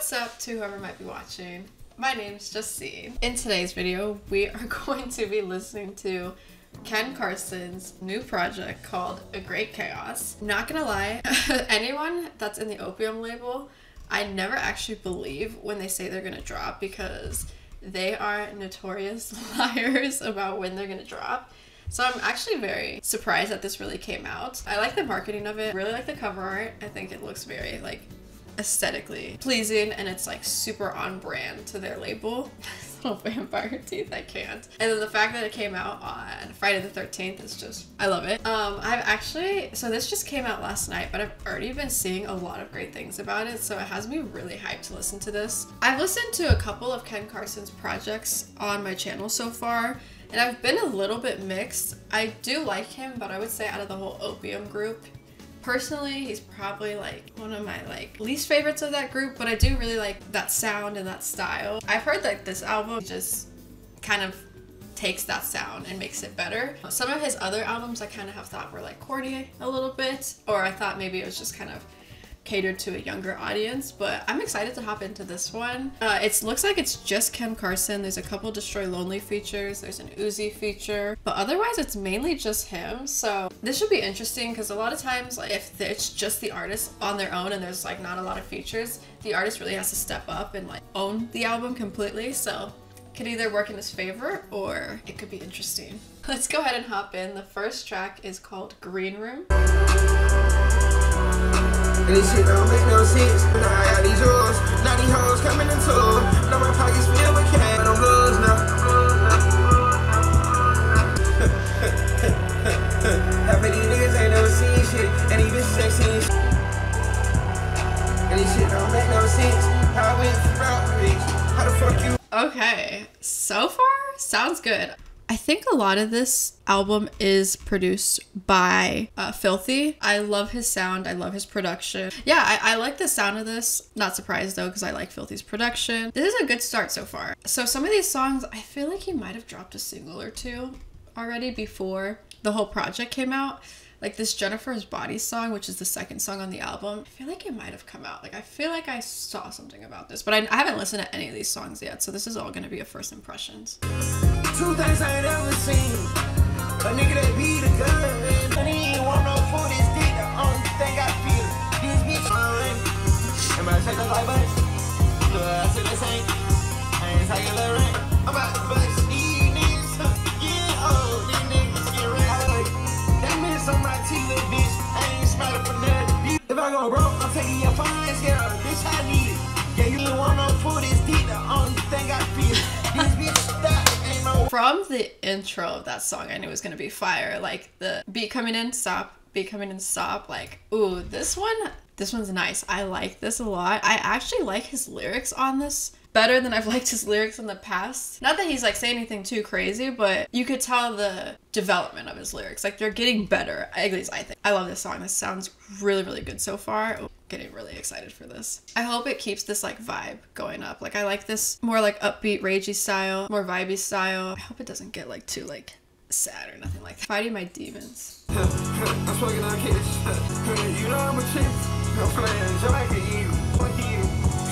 What's up to whoever might be watching? My name's Justine. In today's video, we are going to be listening to Carson's new project called A Great Chaos. Not gonna lie, anyone that's in the Opium label, I never actually believe when they say they're gonna drop because they are notorious liars about when they're gonna drop. So I'm actually very surprised that this really came out. I like the marketing of it, really like the cover art. I think it looks very like aesthetically pleasing and it's like super on brand to their label. Little vampire teeth, I can't. And then the fact that it came out on Friday the 13th is just, I love it. So this just came out last night, but I've already been seeing a lot of great things about it, so it has me really hyped to listen to this. I've listened to a couple of Carson's projects on my channel so far, and I've been a little bit mixed. I do like him, but I would say out of the whole Opium group, personally, he's probably like one of my like least favorites of that group, but I do really like that sound and that style. I've heard that this album just kind of takes that sound and makes it better. Some of his other albums I kind of have thought were like corny a little bit, or I thought maybe it was just kind of catered to a younger audience, but I'm excited to hop into this one. It looks like it's just Carson. There's a couple Destroy Lonely features, there's an Uzi feature, but otherwise it's mainly just him. So this should be interesting because a lot of times like if it's just the artist on their own and there's like not a lot of features, the artist really has to step up and like own the album completely. So it could either work in his favor or it could be interesting. Let's go ahead and hop in. The first track is called Green Room. And this shit don't make no sense. Now I got these yours. Now these hoes coming in too. Now my pockets filled with cash. But I'm blues now. Half of these niggas ain't never seen shit. And these bitches ain't seen shit. And this shit don't make no sense. How I went from bitch. How the fuck you? Okay, so far sounds good. I think a lot of this album is produced by Filthy. I love his sound. I love his production. Yeah, I like the sound of this. Not surprised though, because I like Filthy's production. This is a good start so far. So some of these songs, I feel like he might have dropped a single or two already before the whole project came out. Like this Jennifer's Body song, which is the second song on the album, I feel like it might have come out. Like I feel like I saw something about this, but I haven't listened to any of these songs yet, so this is all gonna be a first impressions. Two things I ain't ever seen. A nigga that be the gun. And he ain't want no food, his dick. The only thing I feel. This bitch fine. Am I taking the light bus? I said this ain't. I ain't taking the ring. I'm about to bust these niggas. Yeah, oh, these niggas get right. That miss on my teeth, little bitch. I ain't smiling for nothing. If I go broke, I'm taking your fines. Yeah, bitch, I need it. Yeah, you ain't want no food, his dick. The only thing I feel. This bitch stop. From the intro of that song, I knew it was gonna be fire. Like the beat coming in, stop, beat coming in, stop. Like, ooh, this one's nice. I like this a lot. I actually like his lyrics on this better than I've liked his lyrics in the past. Not that he's like saying anything too crazy, but you could tell the development of his lyrics. Like they're getting better, at least I think. I love this song. This sounds really, really good so far. Ooh, getting really excited for this. I hope it keeps this like vibe going up. Like I like this more like upbeat, ragey style, more vibey style. I hope it doesn't get like too like sad or nothing like that. Fighting my demons. I'm smoking on kids. You know I'm a chick. I'm playing Jamaica, you.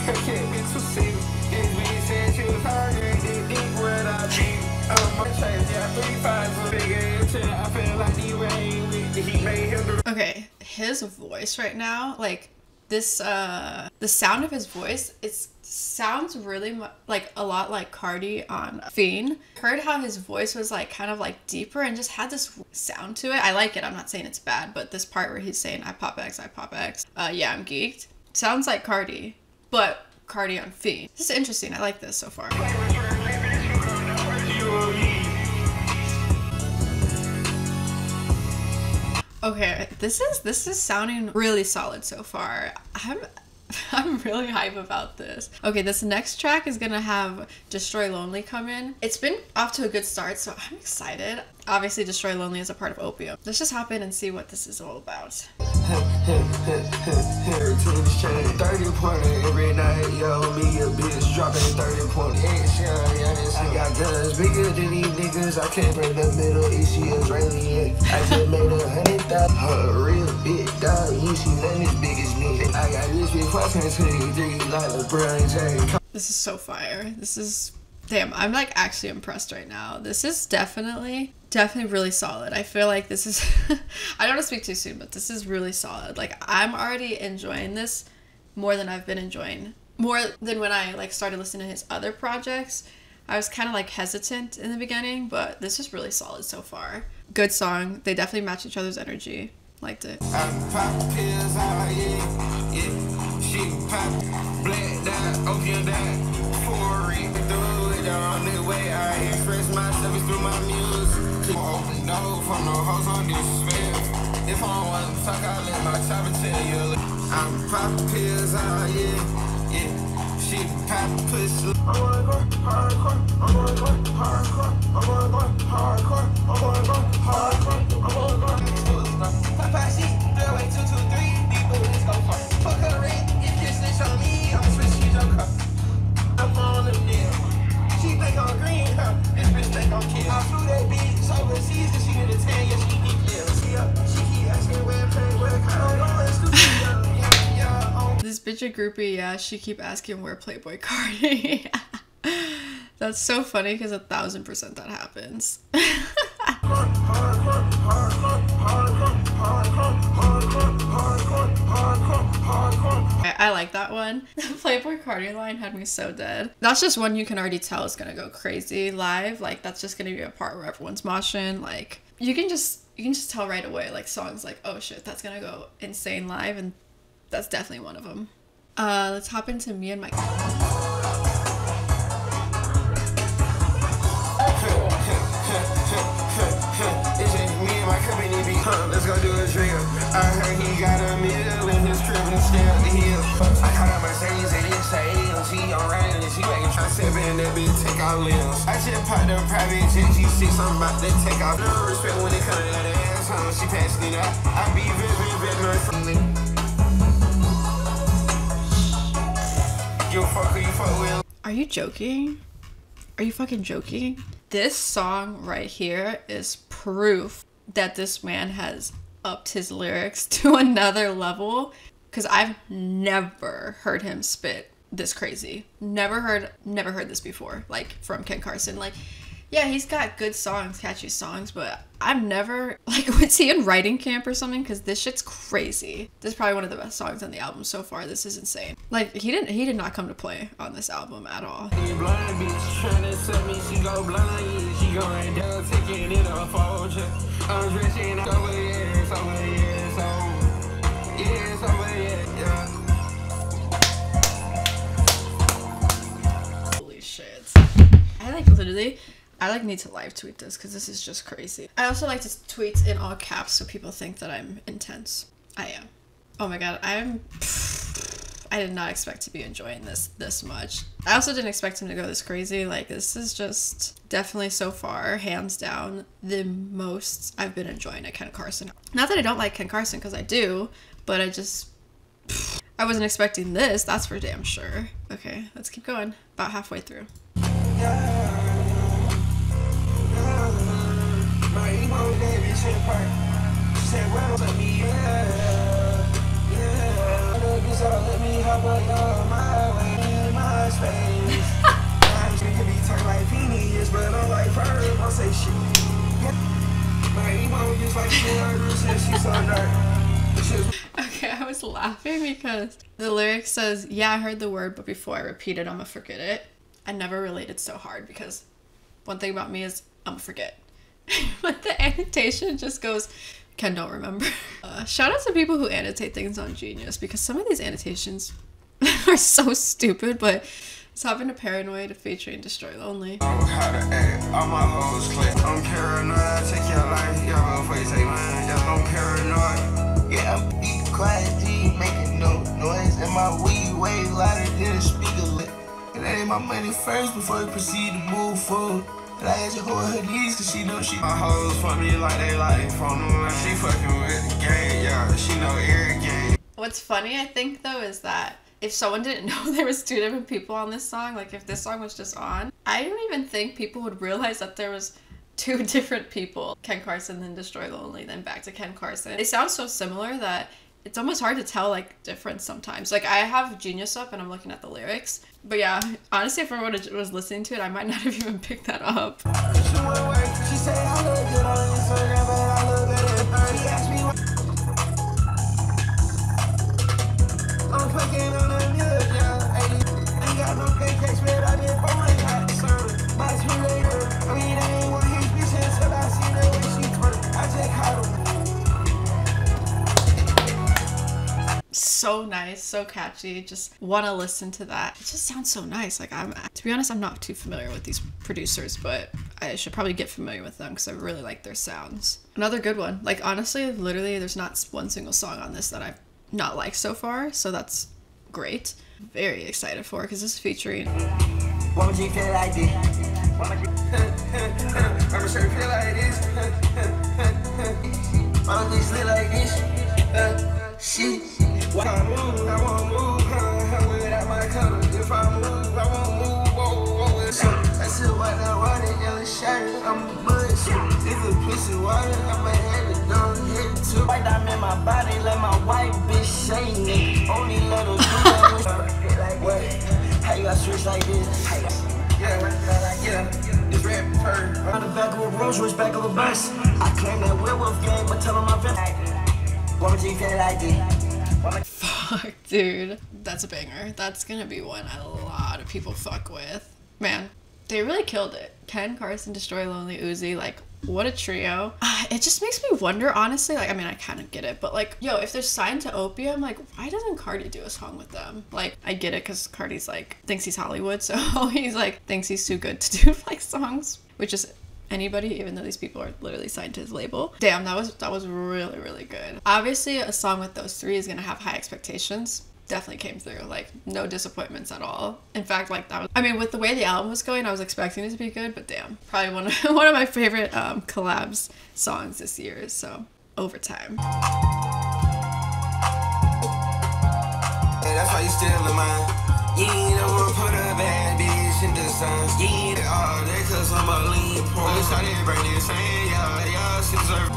I can't be too serious. This bitch said she was hungry. This dick where I be. I'm a change. Yeah, 3-5 big ass. I feel like he rain. He made him do. Okay, his voice right now, like this, the sound of his voice, it sounds really like a lot like Cardi on Fiend. Heard how his voice was like kind of like deeper and just had this sound to it. I like it. I'm not saying it's bad, but this part where he's saying I pop X, yeah, I'm geeked. Sounds like Cardi, but Cardi on Fiend. This is interesting. I like this so far. Okay, this is sounding really solid so far. I'm really hype about this. Okay, this next track is gonna have Destroy Lonely come in. It's been off to a good start, so I'm excited. Obviously, Destroy Lonely is a part of Opium. Let's just hop in and see what this is all about. 30 pointer every night, yo, me a bitch dropping 30 pointer. I got guns bigger than these niggas. I can't bring the Middle East, she Israeli. I just made 100,000, her real big dog. You see nothing as big as me. I got this bitch fucking 23 like LeBron James. This is so fire. This is, damn, I'm like actually impressed right now. This is definitely really solid. I feel like this is, I don't want to speak too soon, but this is really solid. Like I'm already enjoying this more than I've been enjoying, more than when I like started listening to his other projects. I was kind of like hesitant in the beginning, but this is really solid so far. Good song. They definitely match each other's energy. Liked it. I pop pills out, yeah. She pop black dot, opium dot, for it. Through it on the way I express myself is through my music. Keep open door for no hoes on disrespect. If I don't want to talk, I'll let my chopper tell you. I'm pop pills out, yeah. She pop pussy. I'm gonna go hardcore. I'm gonna go hardcore. I'm gonna go hardcore. I'm gonna go hardcore. I'm gonna go. Papa, she throw away 2, 2, 3. These bullets go far. Fuck her ring. If you snitch on me, I'ma switch you your cup. I'm on the deal. She think I'm green, huh? This bitch think I'm kill. I flew that bitch overseas and she did a 10, yeah, she keep kills. She keep asking where play, where kind of stupid. This bitch a groupie, yeah, she keep asking where Playboy Cardi. That's so funny because 1000% that happens. I like that one. The Playboy Cardi line had me so dead. That's just one you can already tell is gonna go crazy live. Like that's just gonna be a part where everyone's moshing. Like you can just tell right away. Like songs like, oh shit, that's gonna go insane live, and that's definitely one of them. Let's hop into me and my. Let's go do a drill. I heard he got a meal in his crib and still the hill. I caught out Mercedes and it's AMG on riding and she making try 7 and that bitch take out limbs. I just popped a private jet, she see something about that take off. No respect when it comes to that ass home, she passed it out. I be very friendly. You fuck who you fuck with. Are you joking? Are you fucking joking? This song right here is proof that this man has upped his lyrics to another level, because I've never heard him spit this crazy. Never heard this before, like from Ken Carson. Like, yeah, he's got good songs, catchy songs, but I've never, like, was he in writing camp or something? Because this shit's crazy. This is probably one of the best songs on the album so far. This is insane. Like, he did not come to play on this album at all. Blind bitch trying to set me, she go blind, she going down, taking it off all check. I'm drinking over years, yeah. Holy shit. I need to live tweet this because this is just crazy. I also like to tweet in all caps so people think that I'm intense. I am. Oh my god, I did not expect to be enjoying this much. I also didn't expect him to go this crazy. Like, this is just definitely so far, hands down, the most I've been enjoying a Ken Carson. Not that I don't like Ken Carson, because I do, but I wasn't expecting this, that's for damn sure. Okay, let's keep going. About halfway through. Okay, I was laughing because the lyric says, yeah, I heard the word, but before I repeat it, I'ma forget it. I never related so hard because one thing about me is I'ma forget. But the annotation just goes, Ken don't remember. Shout out to people who annotate things on Genius, because some of these annotations are so stupid, but let's hop into Paranoid featuring Destroy Lonely. I'm how to act, all my hoes click. I'm paranoid, I take your life, y'all go take mine, y'all I'm paranoid. Yeah, I'm be quiet, G, making no noise, and my weed way louder than a speaker lit. And that ain't my money first before we proceed to move forward. And I had to hold her knees cause she know she my hoes for me like they like from the line. She fucking with the game, yeah, she know every game. What's funny, I think, though, is that if someone didn't know there was 2 different people on this song, like if this song was just on, I don't even think people would realize that there was 2 different people. Ken Carson, then Destroy Lonely, then back to Ken Carson. They sound so similar that it's almost hard to tell like difference sometimes. Like I have Genius up and I'm looking at the lyrics, but yeah, honestly, if everyone was listening to it, I might not have even picked that up. She say I look good on Instagram, but I look better in person. She asked me I'm fucking on a new job. Ain't got no pancakes, but I been for my hot service. My two later, I mean, I ain't want his bitch until I see the way she twerk. I just caught him. So nice, so catchy. Just want to listen to that. It just sounds so nice. Like to be honest, I'm not too familiar with these producers, but I should probably get familiar with them because I really like their sounds. Another good one. Like honestly, literally, there's not one single song on this that I've not liked so far, so that's great. Very excited for because this is featuring. Why would you feel like this? I'm sure feel like this. Why would you feel like this? Shit. Why I move, I won't move, without my color. If I move, I won't move, whoa. I still white now, white and yellow shirt, I'm a bush. If a piece of water, I might have it down here too. White diamond in my body, let my white bitch shake it. Only let her do that. Like what? How you got switch like this? Yeah, this rap bird. On the back of a Rolls Royce, back of a bus. I claim that werewolf game, but tell them my friend. Why would you feel like this? Fuck, dude. That's a banger. That's gonna be one a lot of people fuck with. Man, they really killed it. Ken, Carson, Destroy, Lonely, Uzi, like, what a trio. It just makes me wonder, honestly, like, I mean, I kind of get it, but like, yo, if they're signed to Opium, like, why doesn't Cardi do a song with them? Like, I get it, because Cardi's, like, thinks he's Hollywood, so he's, like, thinks he's too good to do, like, songs, which is anybody, even though these people are literally signed to his label. Damn, that was really, really good. Obviously, a song with those three is gonna have high expectations. Definitely came through, like, no disappointments at all. In fact, like, that was, I mean, with the way the album was going, I was expecting it to be good, but damn, probably one of my favorite collabs songs this year. So Overtime. Yeah, that's why you still in mine. You ain't never put a bad bitch in the signs. You ain't all that cause I'm a lean point. I didn't bring this saying, y'all, she deserve.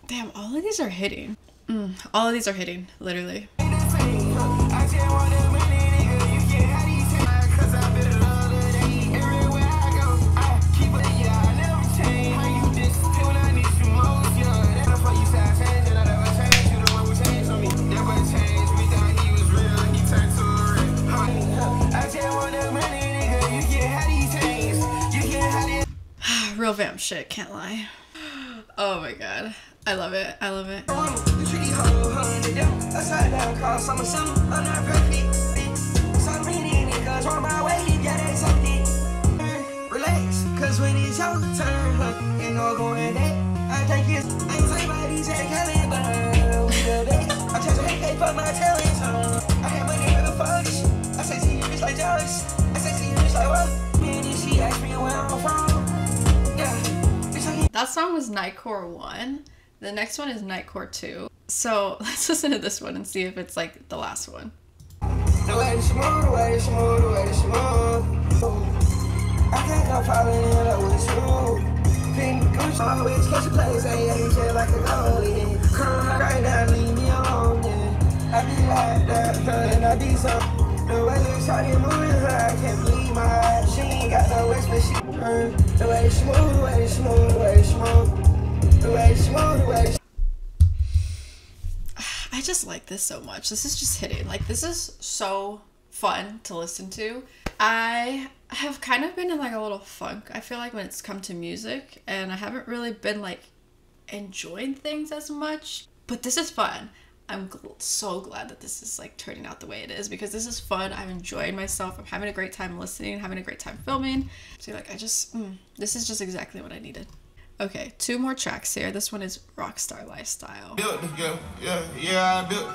Damn, all of these are hitting. All of these are hitting, literally. Real vamp shit, can't lie. Oh my god. I love it. I love it. Relax, cause when it's your turn, ain't no going back. I think it's anxiety, take caliber. I try to make for my talent. I have money in the fuck. I say to you, it's like jealous. I say to you, it's like what? Man, she asked me where I'm from. Yeah. That song was Nightcore 1. The next one is Nightcore 2. So let's listen to this one and see if it's like the last one. The way she move, the way she move, the way she move. I can't go falling in love with you. Pink goose always catch a place, ain't shit like a goalie. Come right now, leave me alone, yeah. I be like that, and I be so. The way you started moving her, I can't believe my eyes. She ain't got no waist, but she heard. The way she move, the way she move, the way she move. The way she move, the way she. I just like this so much. This is just hitting. Like, this is so fun to listen to. I have kind of been in like a little funk, I feel like, when it's come to music, and I haven't really been like enjoying things as much, but this is fun. I'm so glad that this is like turning out the way it is, because this is fun. I'm enjoying myself. I'm having a great time listening, having a great time filming. So like, this is just exactly what I needed. Okay, 2 more tracks here. This one is Rockstar Lifestyle. Yeah, I built.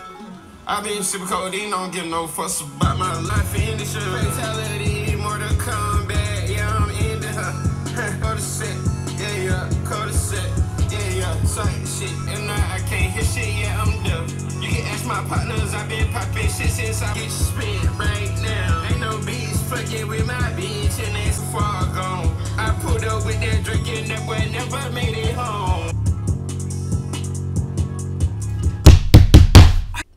I been sipping codeine, don't give no fuss about my life in the show. Fatality, more to come back. Yeah, I'm into her. Go to set, yeah, go to set, yeah, same shit. And I can't hear shit, yeah, I'm done. You can ask my partners, I've been popping shit since I get spit right now. Ain't no bitch fucking with my bitch, and that's far gone. I put the with that drinking, that boy never made it home.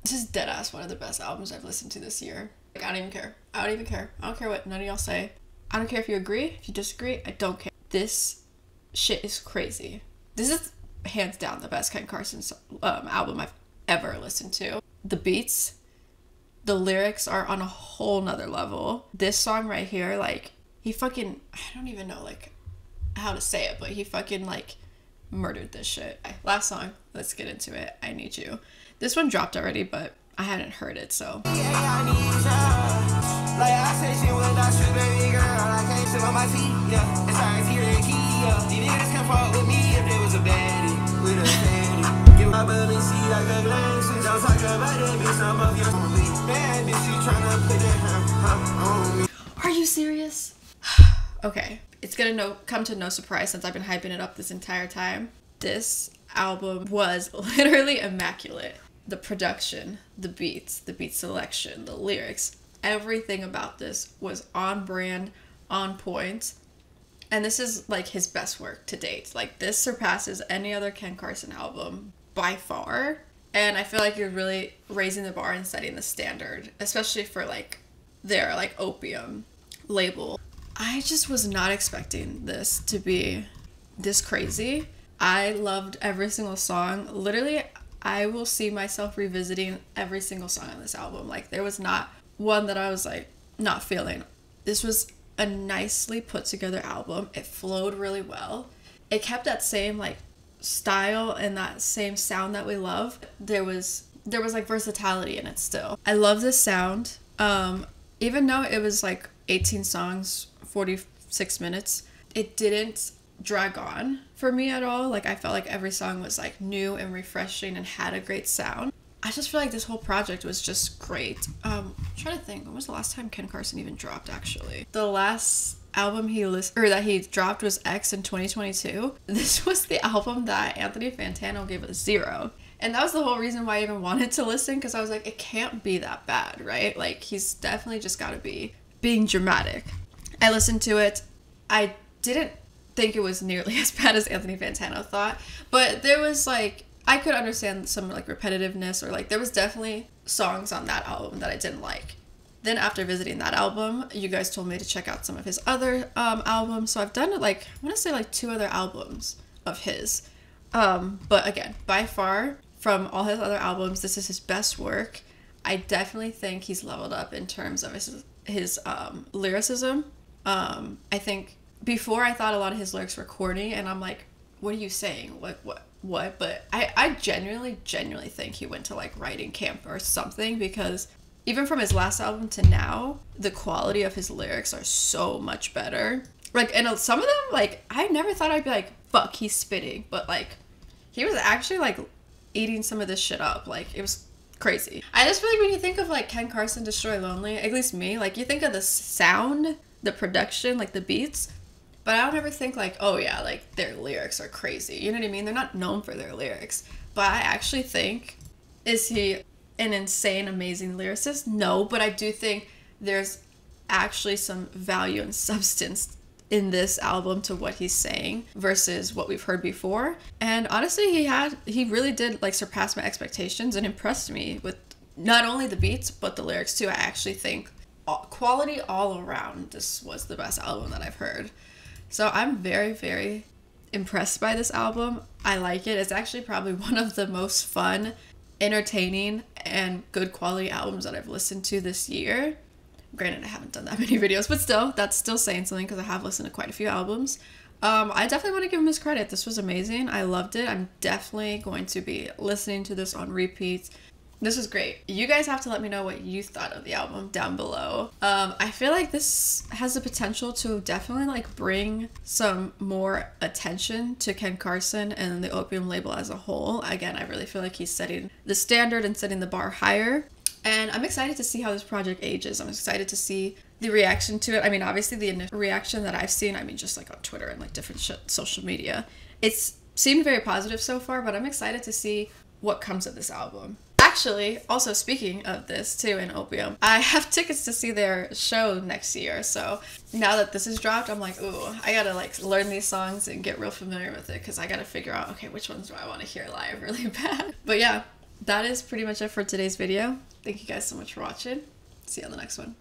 This is deadass one of the best albums I've listened to this year. Like, I don't even care. I don't even care. I don't care what none of y'all say. I don't care if you agree, if you disagree. I don't care. This shit is crazy. This is hands down the best Ken Carson album I've ever listened to. The beats, the lyrics are on a whole nother level. This song right here, like, he fucking, I don't even know, like, how to say it, but he fucking, like, murdered this shit. Last song, let's get into it. I Need You. This one dropped already, but I hadn't heard it, so. Yeah, I need you. Like I said, shit without you, baby girl. I can't sit on my feet, yeah. It's hard to hear the key, yeah. These niggas can fuck with me if there was a baddie, with a baddie. Give my butt and see like a glance. Don't talk about that bitch, some of your only bad bitch. She tryna put that on me. Are you serious? Okay, it's gonna come to no surprise since I've been hyping it up this entire time. This album was literally immaculate. The production, the beat selection, the lyrics, everything about this was on brand, on point. And this is like his best work to date. Like, this surpasses any other Ken Carson album by far. And I feel like you're really raising the bar and setting the standard, especially for like their like Opium label. I just was not expecting this to be this crazy. I loved every single song. Literally, I will see myself revisiting every single song on this album. Like, there was not one that I was like not feeling. This was a nicely put together album. It flowed really well. It kept that same like style and that same sound that we love. There was like versatility in it still. I love this sound. Even though it was like 18 songs, 46 minutes, it didn't drag on for me at all. Like, I felt like every song was like new and refreshing and had a great sound. I just feel like this whole project was just great. I'm trying to think, when was the last time Ken Carson even dropped, actually? The last album that he dropped was X in 2022. This was the album that Anthony Fantano gave a 0. And that was the whole reason why I even wanted to listen, because I was like, it can't be that bad, right? Like, he's definitely just got to be being dramatic. I listened to it. I didn't think it was nearly as bad as Anthony Fantano thought, but there was like, I could understand some like repetitiveness, or like there was definitely songs on that album that I didn't like. Then after visiting that album, you guys told me to check out some of his other albums, so I've done like, I want to say like 2 other albums of his, but again, by far from all his other albums, this is his best work. I definitely think he's leveled up in terms of his lyricism. I think before I thought a lot of his lyrics were corny, and I'm like, what are you saying? What? But I genuinely think he went to like writing camp or something, because even from his last album to now, the quality of his lyrics are so much better. Like, and some of them, like, I never thought I'd be like, fuck, he's spitting, but like, he was actually like eating some of this shit up. Like, it was crazy. I just feel like when you think of like Ken Carson, Destroy Lonely, at least me, like, you think of the sound, the production, like the beats, but I don't ever think like, oh yeah, like their lyrics are crazy. You know what I mean? They're not known for their lyrics. But I actually think, is he an insane, amazing lyricist? No, but I do think there's actually some value and substance in this album to what he's saying versus what we've heard before. And honestly, he really did like surpass my expectations and impressed me with not only the beats, but the lyrics too. I actually think quality all around, this was the best album that I've heard. So I'm very, very impressed by this album. I like it. It's actually probably one of the most fun, entertaining, and good quality albums that I've listened to this year. Granted, I haven't done that many videos, but still, that's still saying something because I have listened to quite a few albums. I definitely want to give him his credit. This was amazing. I loved it. I'm definitely going to be listening to this on repeat. This is great. You guys have to let me know what you thought of the album down below. I feel like this has the potential to definitely like bring some more attention to Ken Carson and the Opium label as a whole. Again, I really feel like he's setting the standard and setting the bar higher. And I'm excited to see how this project ages. I'm excited to see the reaction to it. I mean, obviously the initial reaction that I've seen, I mean, just like on Twitter and like different social media, it's seemed very positive so far, but I'm excited to see what comes of this album. Actually, also speaking of this too in Opium, I have tickets to see their show next year. So now that this is dropped, I'm like, ooh, I gotta like learn these songs and get real familiar with it because I gotta figure out, okay, which ones do I want to hear live really bad. But yeah, that is pretty much it for today's video. Thank you guys so much for watching. See you on the next one.